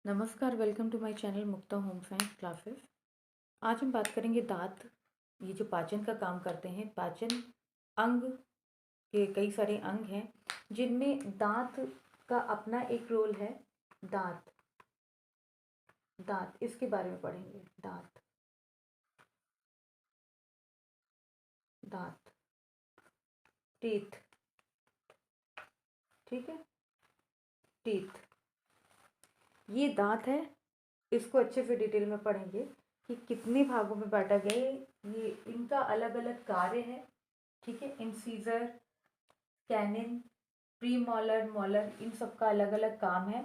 नमस्कार, welcome to my channel Mukta home science classes. आज हम बात करेंगे दांत। ये जो पाचन का काम करते हैं, पाचन अंग के कई सारे अंग हैं जिनमें दांत का अपना एक रोल है। दांत दांत इसके बारे में पढ़ेंगे। दांत दांत टीथ। ठीक है, टीथ। ये दांत है, इसको अच्छे से डिटेल में पढ़ेंगे कि कितने भागों में बांटा गया है। ये इनका अलग अलग कार्य है। ठीक है, incisor, canine, premolar, molar, इन सब का अलग अलग काम है।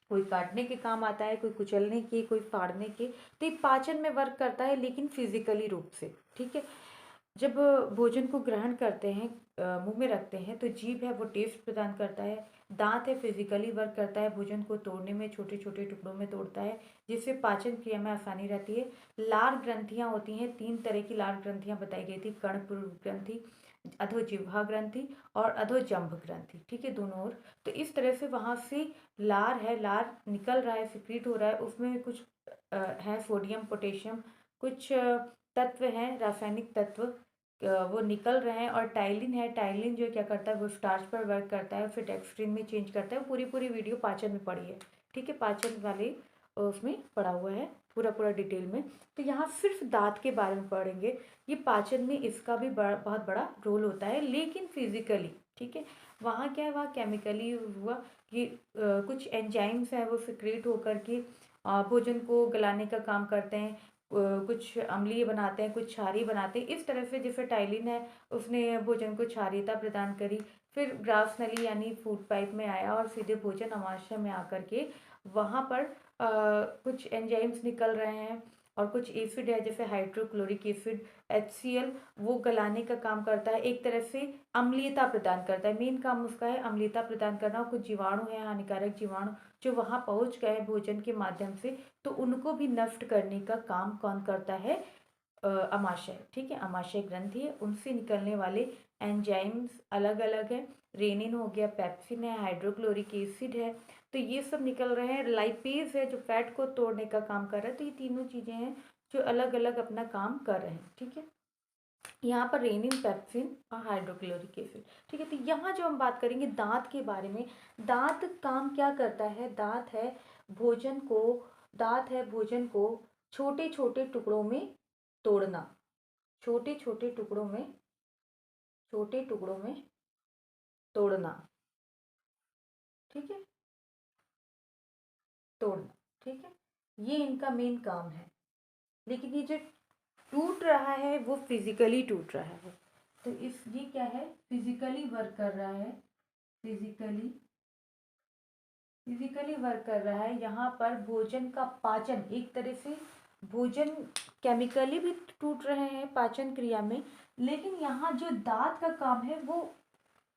कोई काटने के काम आता है, कोई कुचलने के, कोई फाड़ने के। तो ये पाचन में वर्क करता है, लेकिन फिजिकली रूप से। ठीक है, जब भोजन को ग्रहण करते हैं, मुंह में रखते हैं, तो जीभ है वो टेस्ट प्रदान करता है। दांत है फिजिकली वर्क करता है, भोजन को तोड़ने में, छोटे छोटे टुकड़ों में तोड़ता है, जिससे पाचन क्रिया में आसानी रहती है। लार ग्रंथियां होती हैं, 3 तरह की लार ग्रंथियां बताई गई थी। कर्णपूर ग्रंथि, अधोजिह्वा ग्रंथि और अधोजंभ ग्रंथि। ठीक है, दोनों ओर। तो इस तरह से वहां से लार है, लार निकल रहा है, सिक्रीट हो रहा है। उसमें कुछ है सोडियम, पोटेशियम, कुछ तत्व हैं, रासायनिक तत्व, वो निकल रहे हैं। और टाइलिन है, टाइलिन जो क्या करता है, वो स्टार्च पर वर्क करता है, फिर डेक्स्ट्रिन में चेंज करता है। पूरी पूरी वीडियो पाचन में पड़ी है। ठीक है, पाचन वाले उसमें पड़ा हुआ है पूरा पूरा डिटेल में। तो यहाँ सिर्फ दांत के बारे में पढ़ेंगे। ये पाचन में इसका भी बहुत बड़ा रोल होता है, लेकिन फिजिकली। ठीक है, वहाँ क्या है, वहाँ केमिकली हुआ कि कुछ एंजाइम्स हैं, वो सिक्रेट होकर के भोजन को गलाने का काम करते हैं। कुछ अम्लीय बनाते हैं, कुछ क्षारीय बनाते हैं। इस तरह से जैसे टाइलिन है, उसने भोजन को क्षारीयता प्रदान करी, फिर ग्रास नली यानी फूड पाइप में आया और सीधे भोजन अमाशय में आकर के वहाँ पर कुछ एंजाइम्स निकल रहे हैं। और कुछ एसिड है, जैसे हाइड्रोक्लोरिक एसिड, HCl, वो गलाने का काम करता है। एक तरह से अम्लीयता प्रदान करता है। मेन काम उसका है अम्लीयता प्रदान करना। और कुछ जीवाणु है, हानिकारक जीवाणु, जो वहाँ पहुँच गए भोजन के माध्यम से, तो उनको भी नष्ट करने का काम कौन करता है? अमाशय। ठीक है, अमाशय ग्रंथि है, उनसे निकलने वाले एंजाइम्स अलग अलग है। रेनिन हो गया, पेप्सिन है, हाइड्रोक्लोरिक एसिड है। तो ये सब निकल रहे हैं। लाइपेज है, जो फैट को तोड़ने का काम कर रहा है। तो ये तीनों चीजें हैं जो अलग अलग अपना काम कर रहे हैं। ठीक है, यहाँ पर रेनिन, पेप्सिन और हाइड्रोक्लोरिक एसिड। ठीक है, तो यहाँ जो हम बात करेंगे दांत के बारे में। दांत काम क्या करता है? भोजन को दांत है भोजन को छोटे छोटे टुकड़ों में तोड़ना। छोटे छोटे टुकड़ों में छोटे टुकड़ों में तोड़ना। ठीक है, तोड़ना। ठीक है, ये इनका मेन काम है। लेकिन ये जो टूट रहा है, वो फिजिकली टूट रहा है। तो इस ये क्या है? फिजिकली वर्क कर रहा है। फिजिकली फिजिकली वर्क कर रहा है। यहाँ पर भोजन का पाचन, एक तरह से भोजन केमिकली भी टूट रहे हैं पाचन क्रिया में। लेकिन यहाँ जो दांत का काम है, वो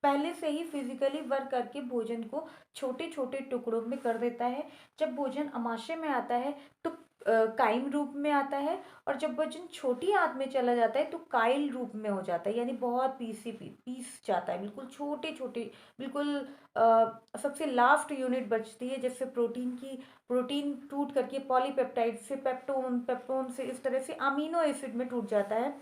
पहले से ही फिजिकली वर्क करके भोजन को छोटे छोटे टुकड़ों में कर देता है। जब भोजन अमाशय में आता है, तो काइम रूप में आता है। और जब भोजन छोटी आंत में चला जाता है, तो काइल रूप में हो जाता है, यानी बहुत पीस जाता है, बिल्कुल छोटे छोटे। बिल्कुल सबसे लास्ट यूनिट बचती है, जैसे प्रोटीन टूट करके पॉलीपेप्टाइड से पेप्टोन, पेप्टोन से इस तरह से अमीनो एसिड में टूट जाता है।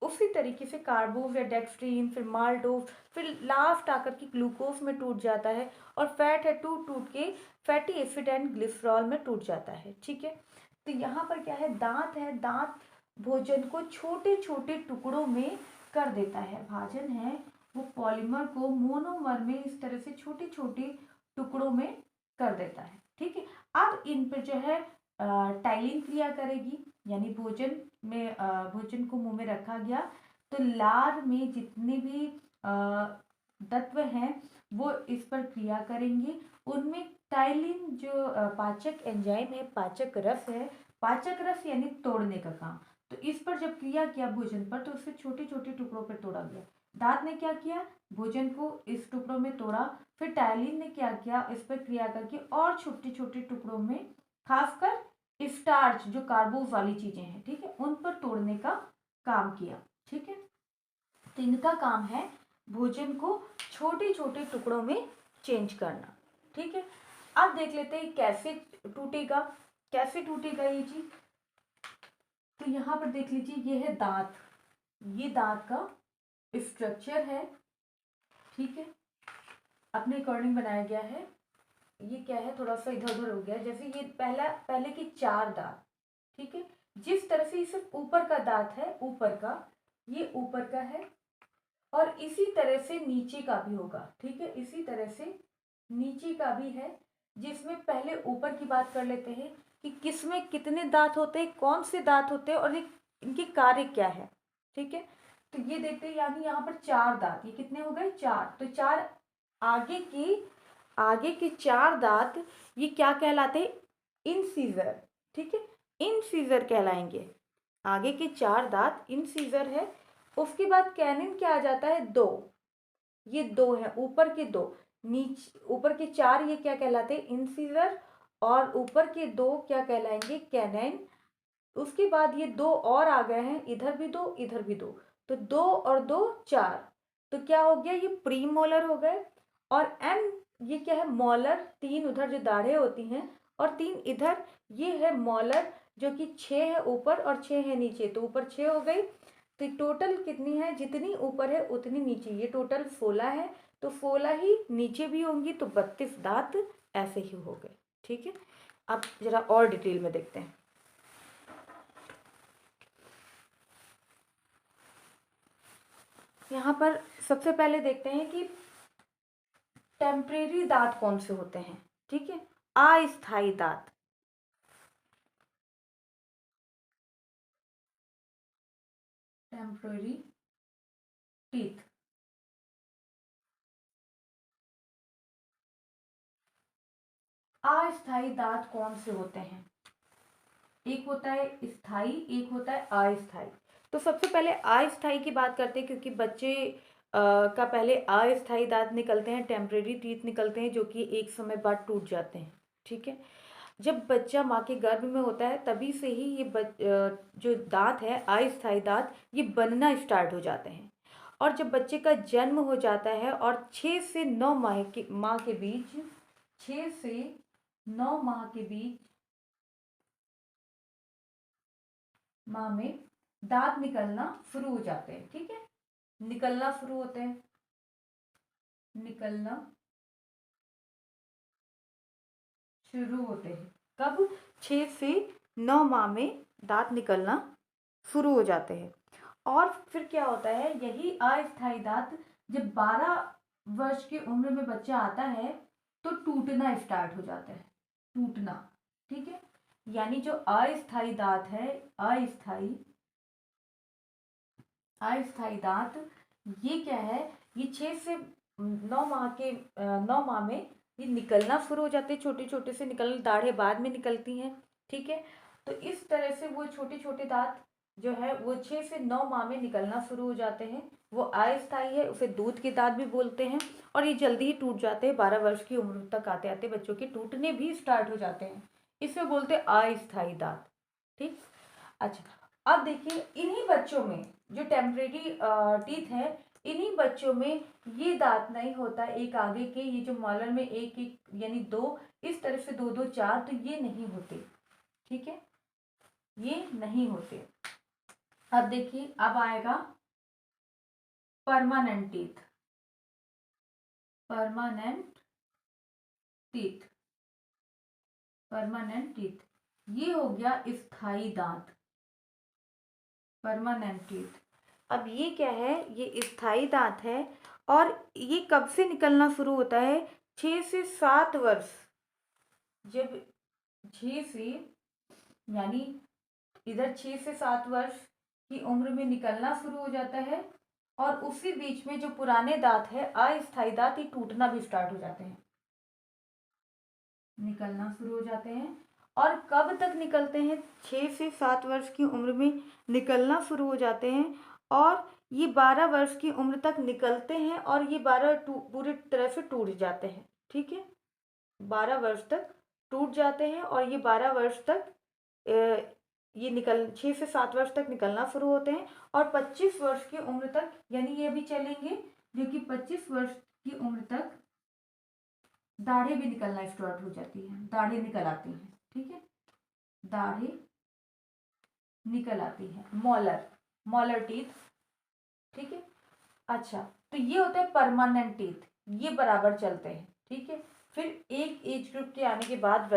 उसी तरीके से कार्बोज या डेक्स्ट्रीन, फिर माल्टोज, फिर लास्ट आकर के ग्लूकोज में टूट जाता है। और फैट है, टूट टूट के फैटी एसिड एंड ग्लिसरॉल में टूट जाता है। ठीक है, तो यहाँ पर क्या है? दांत है, दांत भोजन को छोटे छोटे टुकड़ों में कर देता है। भाजन है, वो पॉलीमर को मोनोमर में इस तरह से छोटे छोटे टुकड़ों में कर देता है। ठीक है, अब इन पर जो है टाइलिन क्रिया करेगी, यानी भोजन को मुंह में रखा गया, तो लार में जितने भी तत्व हैं, वो इस पर क्रिया करेंगे। उनमें टाइलिन जो पाचक एंजाइम है, पाचक रस है। पाचक रस यानी तोड़ने का काम। तो इस पर जब क्रिया किया भोजन पर, तो उसे छोटे छोटे टुकड़ों पर तोड़ा गया। दांत ने क्या किया? भोजन को इस टुकड़ों में तोड़ा। फिर टाइलिन ने क्या किया? इस पर क्रिया करके और छोटे छोटे टुकड़ों में, खासकर स्टार्च, जो कार्बोज वाली चीजें हैं, ठीक है, उन पर तोड़ने का काम किया। ठीक है, तो इनका काम है भोजन को छोटे छोटे टुकड़ों में चेंज करना। ठीक है, अब देख लेते हैं कैसे टूटेगा। कैसे टूटेगा ये चीज? तो यहाँ पर देख लीजिए, ये है दांत, ये दांत का स्ट्रक्चर है, ठीक है, अपने अकॉर्डिंग बनाया गया है। ये क्या है, थोड़ा सा इधर उधर हो गया, जैसे ये पहले की 4 दांत, ठीक है, जिस तरह से सिर्फ ऊपर का दांत है, ऊपर का, ये ऊपर का है, और इसी तरह से नीचे का भी होगा, ठीक है, इसी तरह से नीचे का भी है। जिसमें पहले ऊपर की बात कर लेते हैं कि किसमें कितने दांत होते हैं, कौन से दांत होते हैं, और इनके कार्य क्या है, ठीक है। तो ये देखते हैं, यानी यहाँ पर 4 दांत, ये कितने हो गए, 4। तो 4 आगे के 4 दांत, ये क्या कहलाते हैं, इंसीजर, ठीक है, इंसीजर कहलाएंगे। आगे के 4 दांत इंसीजर है। उसके बाद कैनिन क्या आ जाता है, 2, ये 2 है, ऊपर के 2, नीचे ऊपर के 4 ये क्या कहलाते हैं, इंसीजर, और ऊपर के 2 क्या कहलाएंगे, कैनाइन। उसके बाद ये 2 और आ गए हैं, इधर भी 2, इधर भी 2, तो 2 और 2 4, तो क्या हो गया, ये प्रीमोलर हो गए। और एम, ये क्या है, मोलर, 3 उधर जो दाढ़ें होती हैं और 3 इधर, ये है मोलर, जो कि 6 है ऊपर और 6 है नीचे, तो ऊपर 6 हो गई। तो टोटल कितनी है, जितनी ऊपर है उतनी नीचे, ये टोटल 16 है, तो 16 ही नीचे भी होंगी, तो 32 दांत ऐसे ही हो गए, ठीक है। अब जरा और डिटेल में देखते हैं। यहाँ पर सबसे पहले देखते हैं कि टेम्परेरी दांत कौन से होते हैं, ठीक है, अस्थायी दांत। टेम्परेरी टीथ, अस्थायी दांत कौन से होते हैं, एक होता है स्थायी, एक होता है अस्थायी। तो सबसे पहले अस्थायी की बात करते हैं, क्योंकि बच्चे का पहले अस्थायी दांत निकलते हैं, टेम्परेरी टीथ निकलते हैं, जो कि एक समय बाद टूट जाते हैं, ठीक है। जब बच्चा माँ के गर्भ में होता है तभी से ही ये जो दांत है, अस्थायी दांत, ये बनना स्टार्ट हो जाते हैं। और जब बच्चे का जन्म हो जाता है और 6 से 9 माह के बीच, 6 से 9 माह के बीच माह में दांत निकलना शुरू हो जाते हैं, ठीक है, निकलना शुरू होते हैं, निकलना शुरू होते हैं। कब, 6 से 9 माह में दांत निकलना शुरू हो जाते हैं। और फिर क्या होता है, यही अस्थायी दांत जब 12 वर्ष की उम्र में बच्चा आता है तो टूटना स्टार्ट हो जाता है, टूटना, ठीक है। यानी जो अस्थायी दांत है, अस्थायी अस्थायी दांत, ये क्या है, ये 6 से 9 माह के 9 माह में ये निकलना शुरू हो जाते हैं, छोटे छोटे से निकल, दाढ़ें बाद में निकलती हैं, ठीक है। तो इस तरह से वो छोटे छोटे दांत जो है वो 6 से 9 माह में निकलना शुरू हो जाते हैं। वो अस्थायी है, उसे दूध के दांत भी बोलते हैं, और ये जल्दी ही टूट जाते हैं, 12 वर्ष की उम्र तक आते आते बच्चों के टूटने भी स्टार्ट हो जाते हैं, इसे बोलते हैं अस्थायी दांत, ठीक। अच्छा, अब देखिए, इन्हीं बच्चों में जो टेम्परेरी टीथ है, इन्हीं बच्चों में ये दांत नहीं होता, एक आगे के, ये जो मॉलर में एक एक यानी 2, इस तरह से 2 2 4, तो ये नहीं होते, ठीक है, ये नहीं होते। अब देखिए, अब आएगा permanent teeth, permanent teeth, permanent teeth, ये हो गया स्थायी दांत, परमानेंट टीथ। अब ये क्या है, ये स्थायी दांत है, और ये कब से निकलना शुरू होता है, 6 से 7 वर्ष, जब 6 से, यानी इधर 6 से 7 वर्ष की उम्र में निकलना शुरू हो जाता है, और उसी बीच में जो पुराने दांत है, अस्थायी दांत, ये टूटना भी स्टार्ट हो जाते हैं, निकलना शुरू हो जाते हैं। और कब तक निकलते हैं, 6 से 7 वर्ष की उम्र में निकलना शुरू हो जाते हैं, और ये 12 वर्ष की उम्र तक निकलते हैं, और ये 12 पूरी तरह से टूट जाते हैं, ठीक है, 12 वर्ष तक टूट जाते हैं, और ये 12 वर्ष तक ये 6 से 7 वर्ष तक निकलना शुरू होते हैं, और 25 वर्ष की उम्र तक, यानी ये भी चलेंगे, जो कि 25 वर्ष की उम्र तक दाढ़ें भी निकलना स्टार्ट हो जाती हैं, दाढ़ें निकल आती हैं, दाढ़ी निकल आती है, मॉलर टीथ, ठीक है। अच्छा, तो ये होते हैं परमानेंट टीथ, ये बराबर चलते हैं, ठीक है। फिर एक एज ग्रुप के आने के बाद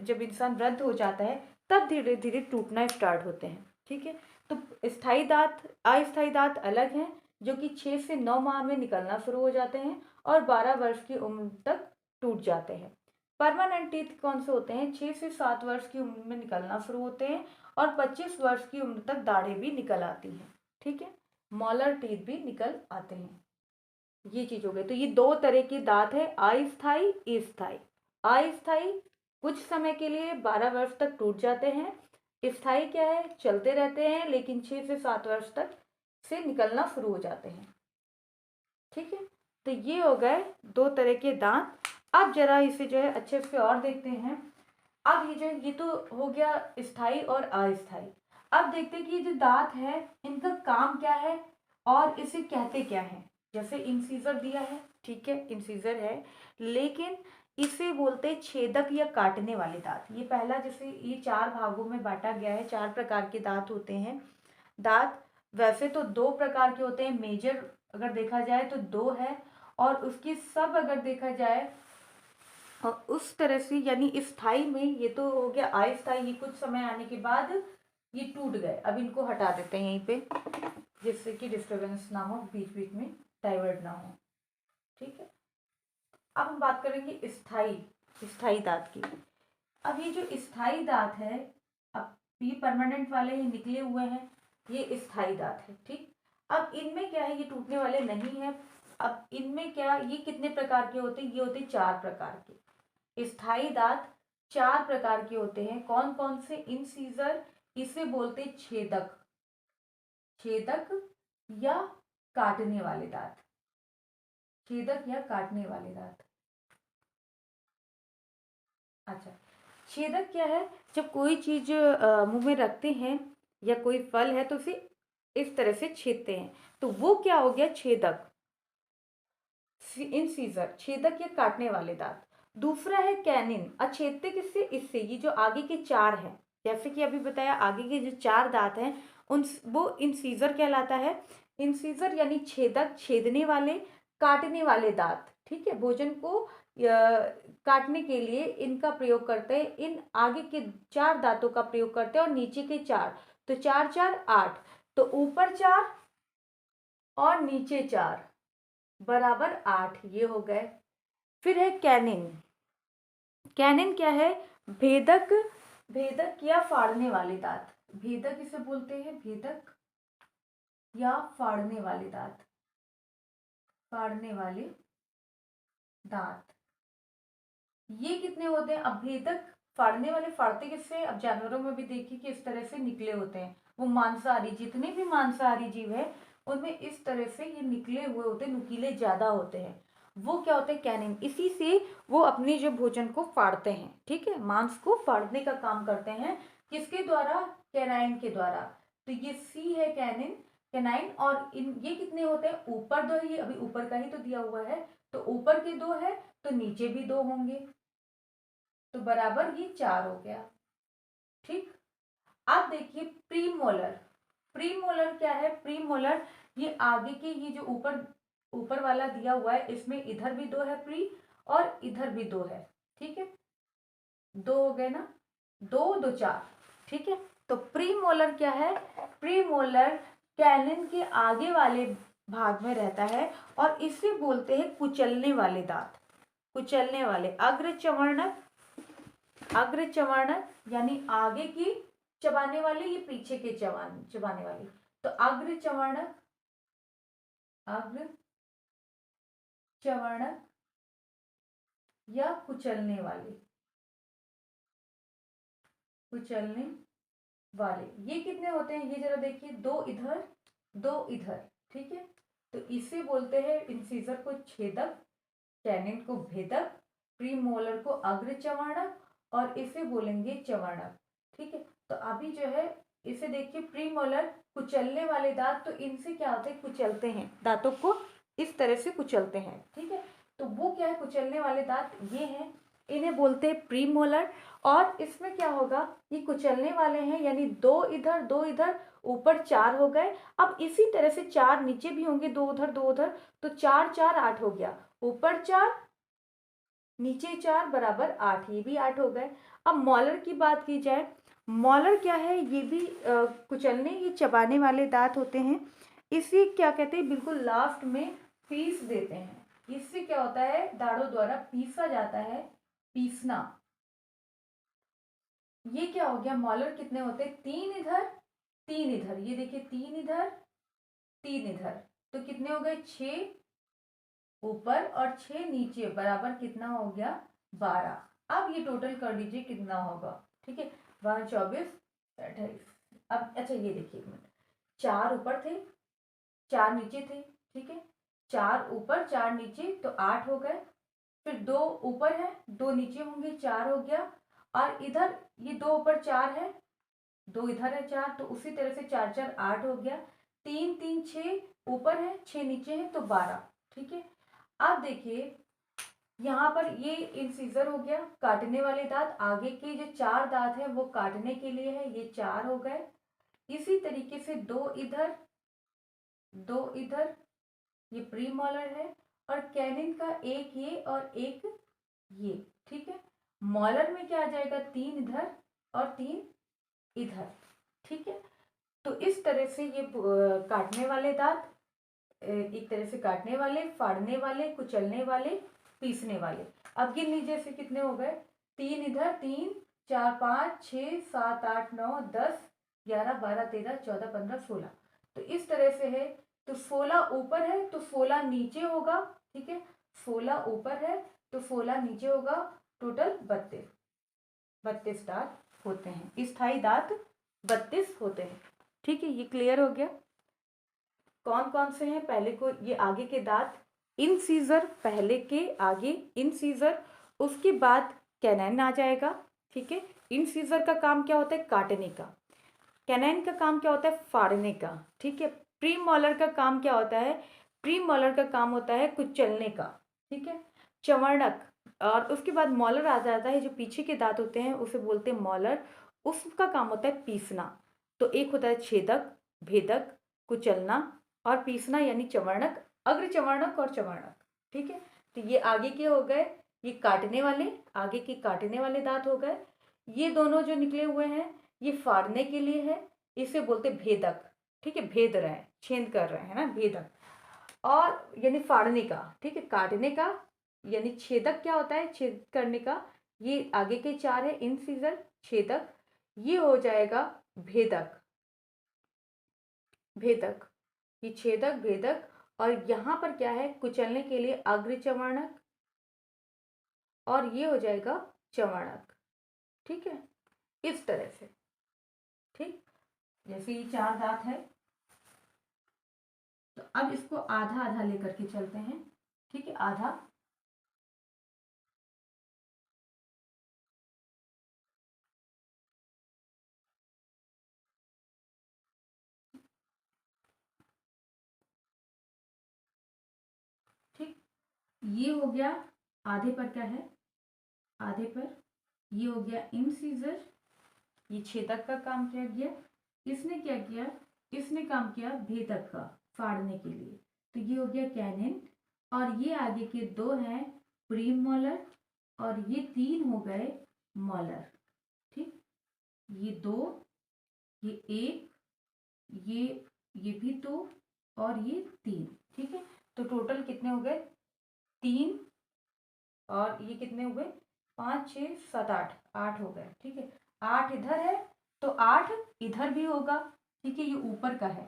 जब इंसान वृद्ध हो जाता है तब धीरे धीरे टूटना स्टार्ट होते हैं, ठीक है। तो स्थायी दांत, अस्थायी दांत अलग हैं, जो कि 6 से 9 माह में निकलना शुरू हो जाते हैं और 12 वर्ष की उम्र तक टूट जाते हैं। परमानेंट टीथ कौन से होते हैं? 6 से 7 वर्ष की उम्र में निकलना शुरू होते हैं और 25 वर्ष की उम्र तक दाढ़ी भी निकल आती है, ठीक है। मॉलर टीथ भी निकल आते हैं। ये चीज हो गई। तो ये 2 तरह के दांत है, अस्थायी, स्थायी। अस्थायी कुछ समय के लिए 12 वर्ष तक टूट जाते हैं। स्थायी क्या है? चलते रहते हैं, लेकिन 6 से 7 वर्ष तक से निकलना शुरू हो जाते हैं, ठीक है। तो ये हो गए 2 तरह के दांत। अब जरा इसे जो है अच्छे से और देखते हैं। अब ये तो हो गया स्थायी और अस्थायी। अब देखते हैं कि ये जो दांत है इनका काम क्या है और इसे कहते क्या है। जैसे इंसीजर दिया है, ठीक है, इंसीजर है, लेकिन इसे बोलते हैं छेदक या काटने वाले दांत। ये पहला, जैसे ये 4 भागों में बांटा गया है, 4 प्रकार के दांत होते हैं। दांत वैसे तो 2 प्रकार के होते हैं, मेजर अगर देखा जाए तो 2 है, और उसकी सब अगर देखा जाए और उस तरह से, यानी स्थायी में ये तो हो गया। अस्थायी ये कुछ समय आने के बाद ये टूट गए। अब इनको हटा देते हैं यहीं पे, जिससे कि डिस्टरबेंस ना हो, बीच बीच में डाइवर्ट ना हो, ठीक है। अब हम बात करेंगे स्थायी दांत की। अब ये जो स्थायी दांत है, अब ये परमानेंट वाले ये निकले हुए हैं, ये स्थायी दांत है, ठीक। अब इनमें क्या है, ये टूटने वाले नहीं है। अब इनमें क्या, ये कितने प्रकार के होते हैं? ये होते 4 प्रकार के स्थायी दांत। 4 प्रकार के होते हैं। कौन कौन से? इंसीजर, इसे बोलते छेदक या काटने वाले दांत, छेदक या काटने वाले दांत। अच्छा, छेदक क्या है? जब कोई चीज मुंह में रखते हैं या कोई फल है तो उसे इस तरह से छेदते हैं, तो वो क्या हो गया? छेदक। इंसीजर, छेदक या काटने वाले दांत। दूसरा है कैनिन, छेदते किससे? इससे। ये जो आगे के 4 हैं, जैसे कि अभी बताया, आगे के जो 4 दांत हैं उन वो इंसीजर कहलाता है। इंसीजर यानी छेदक, छेदने वाले, काटने वाले दांत, ठीक है। भोजन को काटने के लिए इनका प्रयोग करते हैं। इन आगे के 4 दांतों का प्रयोग करते हैं और नीचे के 4, तो 4 4 8, तो ऊपर 4 और नीचे 4 बराबर 8, ये हो गए। फिर है कैनिन। कैनिन क्या है? भेदक या फाड़ने वाले दांत। भेदक इसे बोलते हैं, भेदक या फाड़ने वाले दांत, फाड़ने वाले दांत। ये कितने होते हैं? अब भेदक, फाड़ने वाले फाड़ते किससे? अब जानवरों में भी देखिए कि इस तरह से निकले होते हैं। वो मांसाहारी, जितने भी मांसाहारी जीव है उनमें इस तरह से ये निकले हुए होते हैं, नुकीले ज्यादा होते हैं। वो क्या होते हैं? कैनिन। इसी से वो अपने जो भोजन को फाड़ते हैं, ठीक है, मांस को फाड़ने का काम करते हैं। किसके द्वारा? कैनाइन के द्वारा। तो ये सी है कैनिन, कैनाइन। और ये कितने होते हैं? ऊपर 2 है, ये अभी ऊपर का ही तो दिया हुआ है, तो ऊपर के 2 है तो नीचे भी 2 होंगे, तो बराबर ये 4 हो गया, ठीक। अब देखिए प्रीमोलर। प्रीमोलर क्या है? प्रीमोलर ये आगे के, ये जो ऊपर वाला दिया हुआ है, इसमें इधर भी 2 है प्री, और इधर भी 2 है, ठीक है। 2 हो गए ना, 2 2 4, ठीक है। तो प्रीमोलर क्या है? प्रीमोलर कैनिन के आगे वाले भाग में रहता है और इसे बोलते हैं कुचलने वाले दांत। कुचलने वाले। अग्रचर्वणक, अग्रचर्वणक यानी आगे की चबाने वाले, ये पीछे के चबाने वाले। तो अग्रचर्वणक, अग्रचर्वणक या कुचलने वाले, कुचलने वाले। ये कितने होते हैं? ये जरा देखिए, 2 इधर 2 इधर, ठीक है। तो इसे बोलते हैं इंसीजर को छेदक, कैनिन को भेदक, प्रीमोलर को अग्रचर्वणक, और इसे बोलेंगे चर्वणक, ठीक है। तो अभी जो है इसे देखिए, प्रीमोलर कुचलने वाले दांत, तो इनसे क्या होते हैं? कुचलते हैं, दांतों को इस तरह से कुचलते हैं, ठीक है। तो वो क्या है? कुचलने वाले दांत ये हैं। इन्हें बोलते हैं प्रीमोलर। और इसमें क्या होगा, ये कुचलने वाले हैं, यानी दो इधर, ऊपर 4 हो गए। अब इसी तरह से 4 नीचे भी होंगे, 2 उधर, तो 4 4 8 हो गया, ऊपर 4 नीचे 4 बराबर 8, ये भी 8 हो गए। अब मॉलर की बात की जाए, मॉलर क्या है, ये भी कुचलने, ये चबाने वाले दांत होते हैं। इसी क्या कहते हैं, बिल्कुल लास्ट में पीस देते हैं। इससे क्या होता है, दाढ़ों द्वारा पीसा जाता है, पीसना। ये क्या हो गया, मॉलर कितने होते हैं, 3 इधर 3 इधर, ये देखिए 3 इधर 3 इधर, तो कितने हो गए, 6 ऊपर और 6 नीचे, बराबर कितना हो गया, 12। अब ये टोटल कर लीजिए कितना होगा, ठीक है, 12 24 28। अब अच्छा ये देखिए, एक मिनट, 4 ऊपर थे 4 नीचे थे, ठीक है, 4 ऊपर 4 नीचे, तो 8 हो गए। फिर 2 ऊपर है 2 नीचे होंगे, 4 हो गया। और इधर ये 2 ऊपर 4 है, 2 इधर है 4, तो उसी तरह से 4 4 8 हो गया। 3 3 6 ऊपर है 6 नीचे है, तो 12, ठीक है। अब देखिए यहाँ पर ये इंसीजर हो गया, काटने वाले दांत, आगे के जो 4 दांत है वो काटने के लिए है, ये 4 हो गए। इसी तरीके से 2 इधर 2 इधर, ये प्रीमोलर है। और कैनिन का एक ये और एक ये, ठीक है। मॉलर में क्या आ जाएगा, 3 इधर और 3 इधर, ठीक है। तो इस तरह से ये काटने वाले दांत, एक तरह से काटने वाले, फाड़ने वाले, कुचलने वाले, पीसने वाले। अब गिन लीजिए ऐसे कितने हो गए, 3 इधर 3 4 5 6 7 8 9 10 11 12 13 14 15 16, तो इस तरह से है। तो 16 ऊपर है तो 16 नीचे होगा, ठीक है, 16 ऊपर है तो 16 नीचे होगा, टोटल 32 दांत होते हैं, स्थायी दांत 32 होते हैं, ठीक है। ये क्लियर हो गया, कौन कौन से हैं। पहले को ये आगे के दांत, इंसीजर, पहले के आगे इंसीजर, उसके बाद कैनाइन आ जाएगा, ठीक है। इंसीजर का काम क्या होता है, काटने का। कैनाइन का काम क्या होता है, फाड़ने का, ठीक है। प्रीमोलर का काम क्या होता है, प्रीमोलर का काम होता है कुचलने का, ठीक है, चवर्णक। और उसके बाद मॉलर आ जाता है, जो पीछे के दांत होते हैं उसे बोलते हैं मॉलर, उसका काम होता है पीसना। तो एक होता है छेदक, भेदक, कुचलना और पीसना, यानी चवर्णक, अग्र चवर्णक और चवर्णक, ठीक है। तो ये आगे के हो गए, ये काटने वाले, आगे के काटने वाले दांत हो गए। ये दोनों जो निकले हुए हैं ये फाड़ने के लिए है, इसे बोलते भेदक, ठीक है, भेद रहे हैं, छेद कर रहे हैं ना, भेदक। और यानी फाड़ने का, ठीक है, काटने का यानी छेदक क्या होता है, छेद करने का। ये आगे के 4 है, इंसीजर, छेदक, ये हो जाएगा भेदक, भेदक, ये छेदक, भेदक। और यहाँ पर क्या है, कुचलने के लिए अग्र चवर्णक, और ये हो जाएगा चवर्णक, ठीक है, इस तरह से, ठीक। जैसे ये 4 दांत है, तो अब इसको आधा आधा लेकर के चलते हैं, ठीक है, आधा। ठीक, ये हो गया, आधे पर क्या है, आधे पर ये हो गया इंसीजर, ये छेदक का काम किया गया। इसने क्या किया, इसने काम किया भेदक का, फाड़ने के लिए, तो ये हो गया कैनिन। और ये आगे के 2 हैं प्रीमोलर, और ये 3 हो गए मोलर, ठीक। ये 2, ये 1, ये भी 2 और ये 3, ठीक है। तो टोटल कितने हो गए, 3, और ये कितने हुए, 5 6 7 8, 8 हो गए, ठीक है। 8 इधर है तो 8 इधर भी होगा, ठीक है। ये ऊपर का है,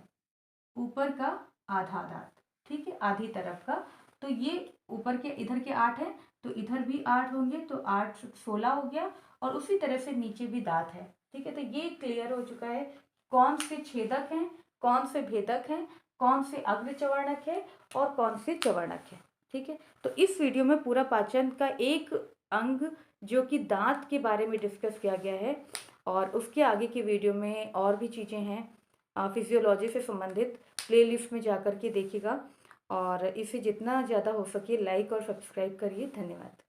ऊपर का आधा दांत, ठीक है, आधी तरफ का। तो ये ऊपर के इधर के 8 है, तो इधर भी 8 होंगे, तो 8 16 हो गया। और उसी तरह से नीचे भी दांत है, ठीक है। तो ये क्लियर हो चुका है कौन से छेदक हैं, कौन से भेदक हैं, कौन से अग्र चवर्णक है और कौन से चवर्णक है, ठीक है। तो इस वीडियो में पूरा पाचन का एक अंग जो कि दांत के बारे में डिस्कस किया गया है, और उसके आगे की वीडियो में और भी चीज़ें हैं फिजियोलॉजी से संबंधित, प्लेलिस्ट में जाकर के देखिएगा। और इसे जितना ज़्यादा हो सके लाइक और सब्सक्राइब करिए। धन्यवाद।